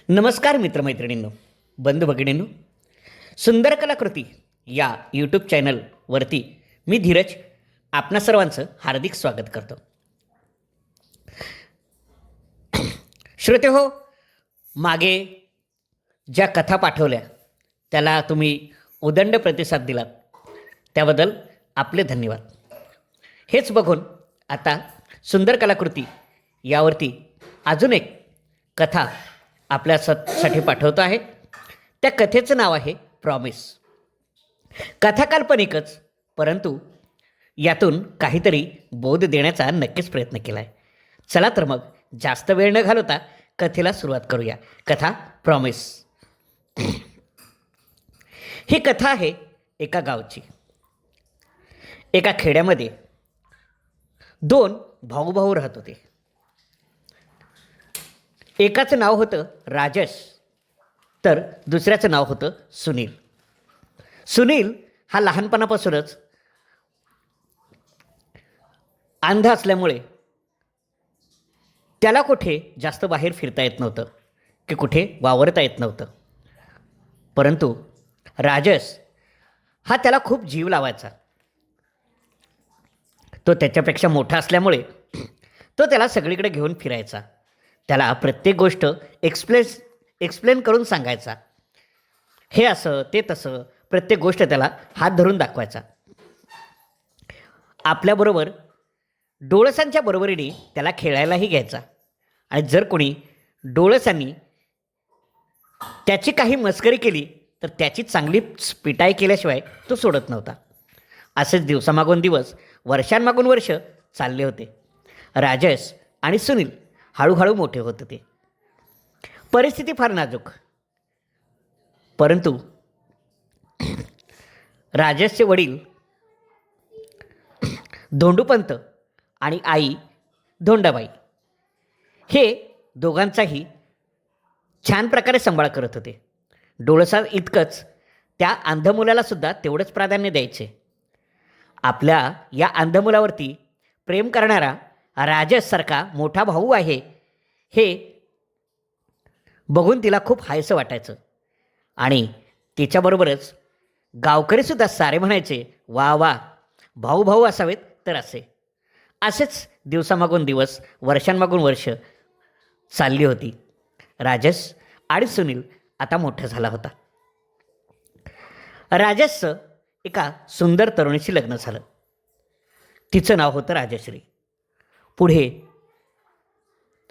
नमस्कार मित्रमैत्रिणींनो, बंधू भगिनींनो, सुंदर कलाकृती या यूट्यूब चॅनलवरती मी धीरज आपणा सर्वांचं हार्दिक स्वागत करतो. श्रोते हो, मागे ज्या कथा पाठवल्या त्याला तुम्ही उदंड प्रतिसाद दिलात त्याबद्दल आपले धन्यवाद. हेच बघून आता सुंदर कलाकृती यावरती अजून एक कथा आपल्यासाठी पाठवतो आहे. त्या कथेचं नाव आहे प्रॉमिस. कथा काल्पनिकच, परंतु यातून काहीतरी बोध देण्याचा नक्कीच प्रयत्न केला आहे. चला तर मग जास्त वेळ न घालवता कथेला सुरुवात करूया. कथा प्रॉमिस. ही कथा आहे एका गावची. एका खेड्यामध्ये दोन भाऊ राहत होते. एकाचं नाव होतं राजेश, तर दुसऱ्याचं नाव होतं सुनील. सुनील हा लहानपणापासूनच अंध असल्यामुळे त्याला कुठे जास्त बाहेर फिरता येत नव्हतं की कुठे वावरता येत नव्हतं. परंतु राजेश हा त्याला खूप जीव लावायचा. तो त्याच्यापेक्षा मोठा असल्यामुळे तो त्याला सगळीकडे घेऊन फिरायचा. त्याला प्रत्येक गोष्ट एक्सप्लेन करून सांगायचा. हे असं ते तसं प्रत्येक गोष्ट त्याला हात धरून दाखवायचा. आपल्याबरोबर डोळसांच्या बरोबरीने त्याला खेळायलाही घ्यायचा. आणि जर कोणी डोळसांनी त्याची काही मस्करी केली तर त्याची चांगली पिटाई केल्याशिवाय तो सोडत नव्हता. असेच दिवसामागून दिवस, वर्षांमागून वर्ष चालले होते. राजेश आणि सुनील हळूहळू मोठे होत होते. परिस्थिती फार नाजूक. परंतु राजेशचे वडील धोंडूपंत आणि आई धोंडाबाई हे दोघांचाही छान प्रकारे सांभाळ करत होते. डोळसा इतकंच त्या अंध मुलालासुद्धा तेवढंच प्राधान्य द्यायचे. आपल्या या अंध मुलावरती प्रेम करणारा राजेशसारखा मोठा भाऊ आहे हे बघून तिला खूप हायसं वाटायचं. आणि तिच्याबरोबरच गावकरीसुद्धा सारे म्हणायचे, वा वा, भाऊ असावेत तर असे. असेच दिवसामागून दिवस, वर्षांमागून वर्ष चालली होती. राजेश आणि सुनील आता मोठा झाला होता. राजेशचं एका सुंदर तरुणीशी लग्न झालं. तिचं नाव होतं राजश्री. पुढे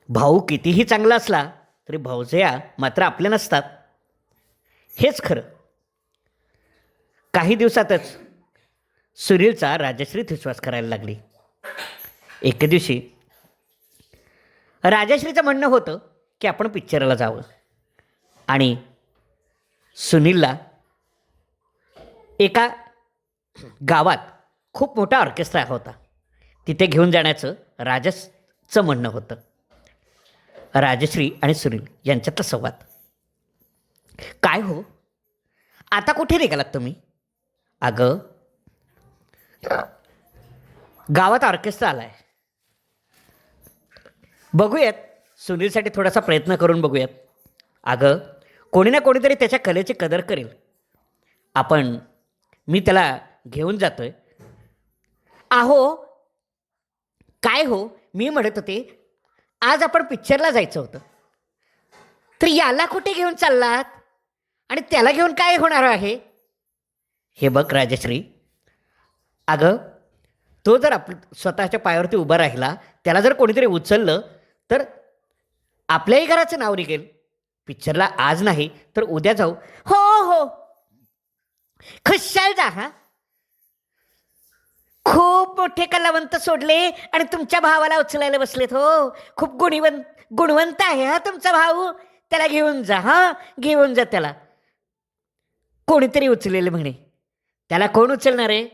भाऊ कितीही चांगला असला तरी भाऊजया मात्र आपले नसतात, हेच खरं. काही दिवसातच सुनीलचा राजश्रीत विश्वास करायला लागली. एके दिवशी राजश्रीचं म्हणणं होतं की आपण पिक्चरला जावं आणि सुनीलला एका गावात खूप मोठा ऑर्केस्ट्रा होता, तिथे घेऊन जाण्याचं राजेशचं म्हणणं होतं. राजश्री आणि सुनील यांच्यातला संवाद. काय हो, आता कुठे निघालात तुम्ही? अगं, गावात ऑर्केस्ट्रा आलाय, बघूयात, सुनीलसाठी थोडासा प्रयत्न करून बघूयात. अगं, कोणी ना कोणीतरी त्याच्या कलेची कदर करेल. मी त्याला घेऊन जातोय. अहो काय हो, मी म्हणत होते आज आपण पिक्चरला जायचं होतं, तर याला कुठे घेऊन चाललात आणि त्याला घेऊन काय होणार आहे? हे बघ राजश्री, अगं तो जर स्वतःच्या पायावरती उभा राहिला, त्याला जर कोणीतरी उचललं तर आपल्याही घराचं नाव निघेल. पिक्चरला आज नाही तर उद्या जाऊ. हो, खुशाल जा. हा, खूप मोठे कलावंत सोडले आणि तुमच्या भावाला उचलायला बसलेत. हो, खूप गुणवंत आहे हा तुमचा भाऊ. त्याला घेऊन जा. हा, घेऊन जा त्याला. कोणीतरी उचलेलं म्हणे. त्याला कोण उचलणार आहे?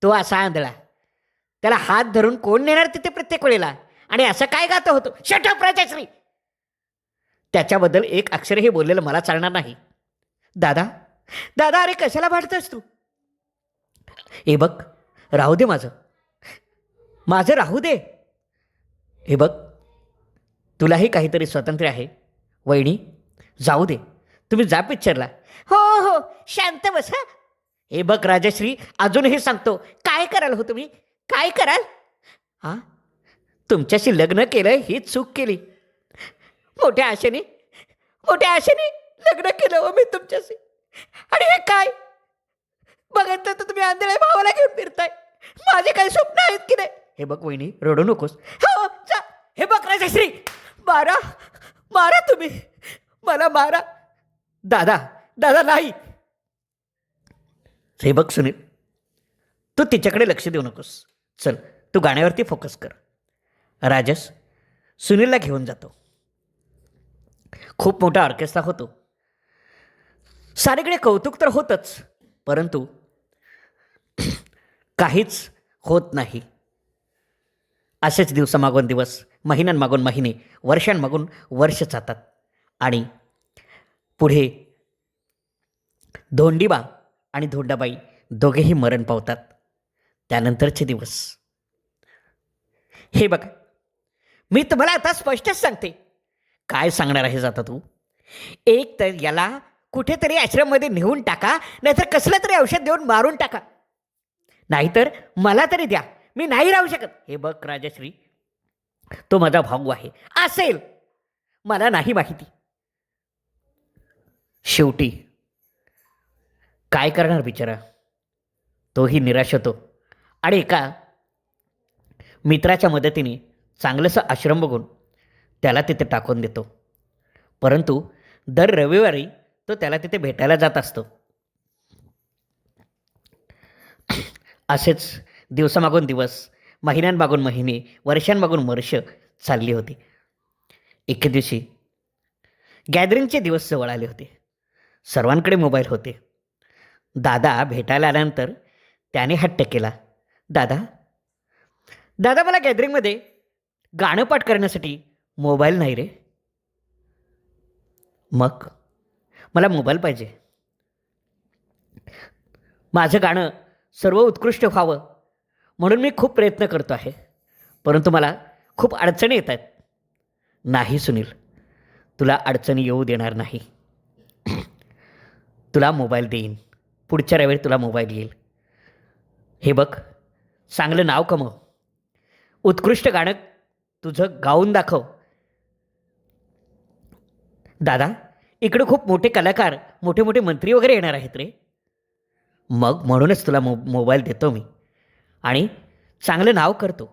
तो असा आंधळा, त्याला हात धरून कोण नेणार तिथे प्रत्येक वेळेला? आणि असं काय गातं होतं? शट अप राजश्री, त्याच्याबद्दल एक अक्षरही बोललेलं मला चालणार नाही. दादा, अरे कशाला भांडतोस तू? हे बघ, राहू दे, माझं राहू दे. हे बघ, तुलाही काहीतरी स्वातंत्र्य आहे, वहिनी जाऊ दे, तुम्ही जा पिक्चरला. हो हो, शांत बस हा. हे बघ राजश्री, अजूनही सांगतो, काय कराल हो तुम्ही, काय कराल? हा, तुमच्याशी लग्न केलं ही चूक केली. मोठ्या आशेने मोठ्या आशेने लग्न केलं हो मी तुमच्याशी. आणि हे काय बघितलं तर तुम्ही आंधळ्या भावाला घेऊन फिरताय. माझे काही स्वप्न आहेत की नाही? हे बघ वहिनी, रडू नकोस. हो जा. हे बघ राजश्री, मारा मारा तुम्ही, मला मारा. दादा दादा नाही. हे बघ सुनील, तू तिच्याकडे लक्ष देऊ नकोस. चल, तू गाण्यावरती फोकस कर. राजस सुनीलला घेऊन जातो. खूप मोठा ऑर्केस्ट्रा होतो. सारीकडे कौतुक तर होतच, परंतु काहीच होत नाही. असेच दिवसामागून दिवस, महिन्यांमागून महिने, वर्षांमागून वर्ष जातात. आणि पुढे धोंडीबा आणि धोंडाबाई दोघेही मरण पावतात. त्यानंतरचे दिवस हे बघा, मी तुम्हाला आता स्पष्टच सांगते. काय सांगणार आहेस आता तू? एक तर याला कुठेतरी आश्रममध्ये नेऊन टाका, नाहीतर कसलं तरी औषध देऊन मारून टाका, नाहीतर मला तरी द्या, मी नाही राहू शकत. हे बघ राजश्री, तो माझा भाऊ आहे. असेल, मला नाही माहिती. शेवटी काय करणार बिचारा, तोही निराश होतो आणि एका मित्राच्या मदतीने चांगलंसं आश्रम बघून त्याला तिथे टाकून देतो. परंतु दर रविवारी तो त्याला तिथे भेटायला जात असतो. असेच दिवसामागून दिवस, महिन्यांमागून महिने, वर्षांमागून वर्ष चालली होती. एके दिवशी गॅदरिंगचे दिवस जवळ आले होते. सर्वांकडे मोबाईल होते. दादा भेटायला आल्यानंतर त्याने हट्ट केला, दादा दादा मला गॅदरिंगमध्ये गाणं पाठ करण्यासाठी मोबाईल नाही रे. मग मला मोबाईल पाहिजे. माझं गाणं सर्व उत्कृष्ट व्हावं म्हणून मी खूप प्रयत्न करतो आहे, परंतु मला खूप अडचणी येत आहेत. नाही सुनील, तुला अडचणी येऊ देणार नाही. तुला मोबाईल देईन, पुढच्या रविवारी तुला मोबाईल येईल. हे बघ, चांगलं नाव कमव, उत्कृष्ट गाणं तुझं गाऊन दाखव. दादा, इकडे खूप मोठे कलाकार, मोठे मोठे मंत्री वगैरे येणार आहेत रे. मग म्हणूनच तुला मोबाईल देतो मी आणि चांगलं नाव करतो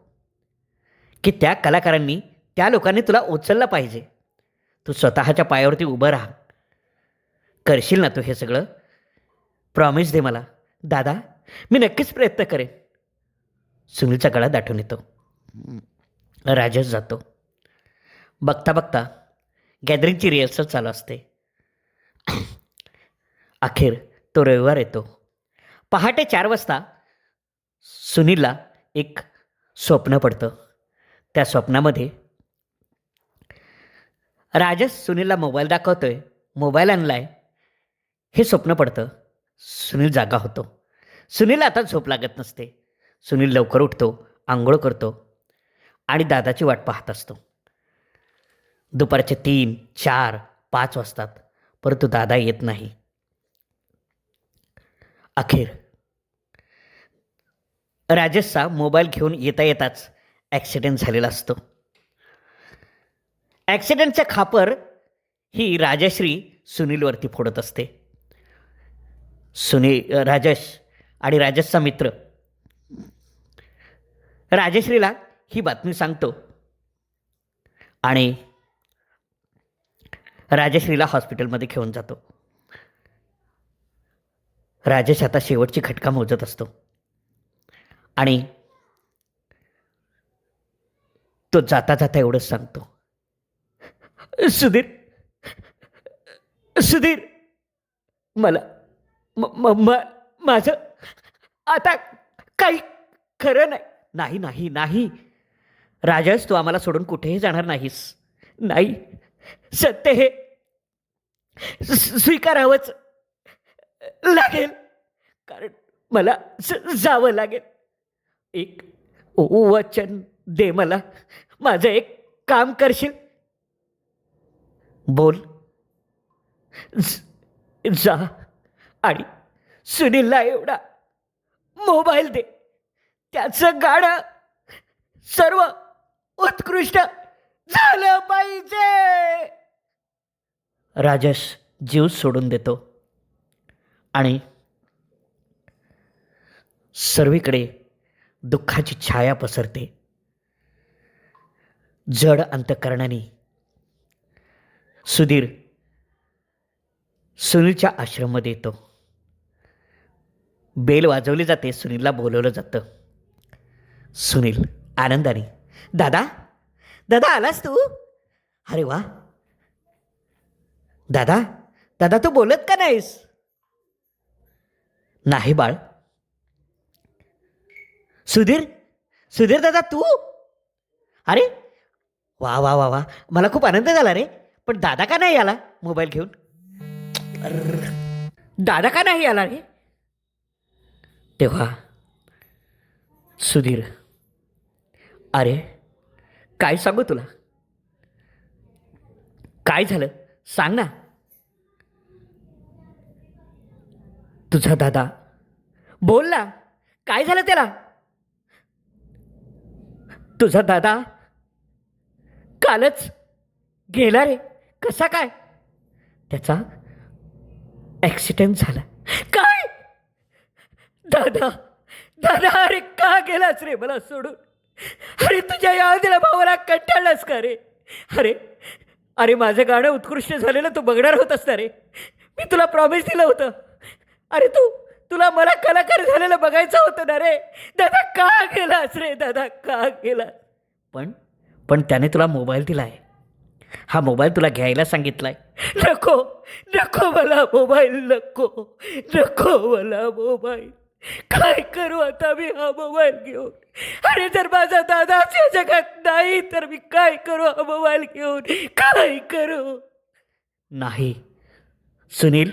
की त्या कलाकारांनी, त्या लोकांनी तुला उचललं पाहिजे. तू स्वतःच्या पायावरती उभं राहा. करशील ना तू हे सगळं? प्रॉमिस दे मला. दादा, मी नक्कीच प्रयत्न करेन. सुनीलचा गळा दाटून येतो. राजेश जातो. बघता बघता गॅदरिंगची रिहर्सल चालू असते. अखेर तो रविवार येतो. पहाटे 4 वाजता सुनीलला एक स्वप्न पडतं. त्या स्वप्नामध्ये राजेश सुनीलला मोबाईल दाखवतोय, मोबाईल आणलाय, हे स्वप्न पडतं. सुनील जागा होतो. सुनीलला आता झोप लागत नसते. सुनील लवकर उठतो, आंघोळ करतो आणि दादाची वाट पाहत असतो. दुपारचे 3, 4, 5 वाजतात, परंतु दादा येत नाही. अखेर राजेशचा मोबाईल घेऊन येता येताच ॲक्सिडेंट झालेला असतो. ॲक्सिडेंटचं खापर ही राजश्री सुनीलवरती फोडत असते. राजेश आणि राजेशचा मित्र राजश्रीला ही बातमी सांगतो आणि राजश्रीला हॉस्पिटलमध्ये घेऊन जातो. राजेश आता शेवटची खटका मोजत असतो आणि तो जाता जाता एवढंच सांगतो, सुधीर, सुधीर, मला माझं आता काही खरं नाही. नाही नाही नाही राजेश, तू आम्हाला सोडून कुठेही जाणार नाहीस. नाही, सत्य हे स्वीकारावंच लागेल, कारण मला जावं लागेल. एक वचन दे मला, माझं एक काम करशील? बोल. जा आणि सुनीलला एवढा मोबाईल दे. त्याचं गाणं सर्व उत्कृष्ट झालं पाहिजे. राजेश जीव सोडून देतो आणि सर्वीकडे दुःखाची छाया पसरते. जड अंतकरणाने सुधीर सुनीलच्या आश्रममध्ये येतो. बेल वाजवली जाते. सुनीलला बोलवलं जातं. सुनील आनंदाने, दादा दादा आलास तू? अरे वा. दादा दादा तू बोलत का नाहीस? नाही बाळ. सुधीर सुधीर दादा तू? अरे वा वा वा वा, मला खूप आनंद झाला रे. पण दादा का नाही आला मोबाईल घेऊन? दादा का नाही आला रे? तेव्हा सुधीर, अरे काय सांगू तुला? काय झालं सांग ना. तुझा दादा, बोल ना, काय झालं त्याला? तुझा दादा कालच गेला रे. कसा काय? त्याचा ॲक्सिडेंट झाला. काय? दादा दादा, अरे का गेलास रे मला सोडून? अरे तुझ्या या आधीला भावाला कंटाळलास का रे? अरे अरे माझं गाणं उत्कृष्ट झालेलं तू बघणार होतास ना रे. मी तुला प्रॉमिस दिलं होतं. अरे तुला मला कलाकार झालेलं बघायचं होतं ना रे. दादा का गेलास रे? दादा का गेला? पण त्याने तुला मोबाईल दिला आहे. हा मोबाईल तुला घ्यायला सांगितलाय. नको नको मला मोबाईल, नको नको मला मोबाईल. काय करू आता मी हा मोबाईल घेऊन? अरे जर माझा दादाच या जगात नाही तर मी काय करू हा मोबाईल घेऊन? काय करू? नाही सुनील,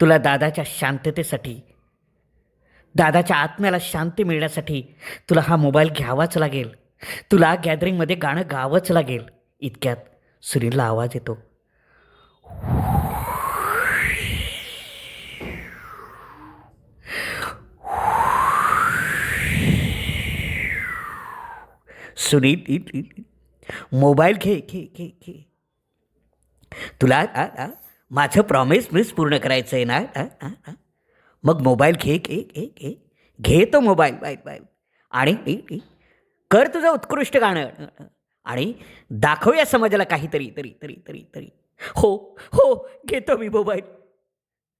तुला दादाच्या शांततेसाठी, दादाच्या आत्म्याला शांती मिळण्यासाठी तुला हा मोबाईल घ्यावाच लागेल. तुला गॅदरिंगमध्ये गाणं गावंच लागेल. इतक्यात सुनीलला आवाज येतो. सुनील, मोबाईल घे घे घे घे. तुला माझं प्रॉमिस पूर्ण करायचं आहे ना. मग मोबाईल घे घे घे घे घे तो मोबाईल बाय आणि कर तुझं उत्कृष्ट गाणं आणि दाखवूया समाजाला काहीतरी तरी तरी तरी तरी. हो हो घेतो मी मोबाईल.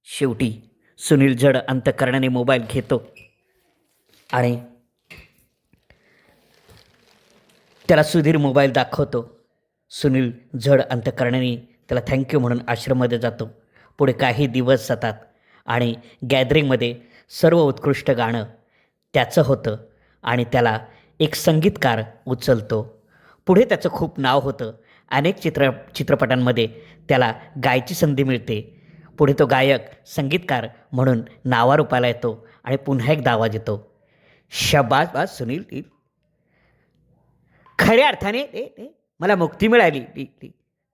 शेवटी सुनील जड अंतकरणाने मोबाईल घेतो आणि त्याला सुधीर मोबाईल दाखवतो. सुनील जड अंतकरणाने त्याला थँक्यू म्हणून आश्रममध्ये जातो. पुढे काही दिवस जातात आणि गॅदरिंगमध्ये सर्व उत्कृष्ट गाणं त्याचं होतं आणि त्याला एक संगीतकार उचलतो. पुढे त्याचं खूप नाव होतं. अनेक चित्रपटांमध्ये त्याला गायची संधी मिळते. पुढे तो गायक, संगीतकार म्हणून नावारूपाला येतो आणि पुन्हा एकदा आवाज येतो. शाबास बास सुनील, खऱ्या अर्थाने मला मुक्ती मिळाली.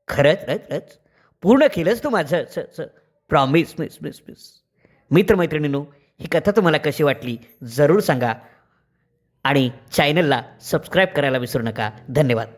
खरंच पूर्ण केलंच तू माझं प्रॉमिस. मित्रमैत्रिणींनो, ही कथा तुम्हाला कशी वाटली जरूर सांगा आणि चॅनलला सबस्क्राईब करायला विसरू नका. धन्यवाद.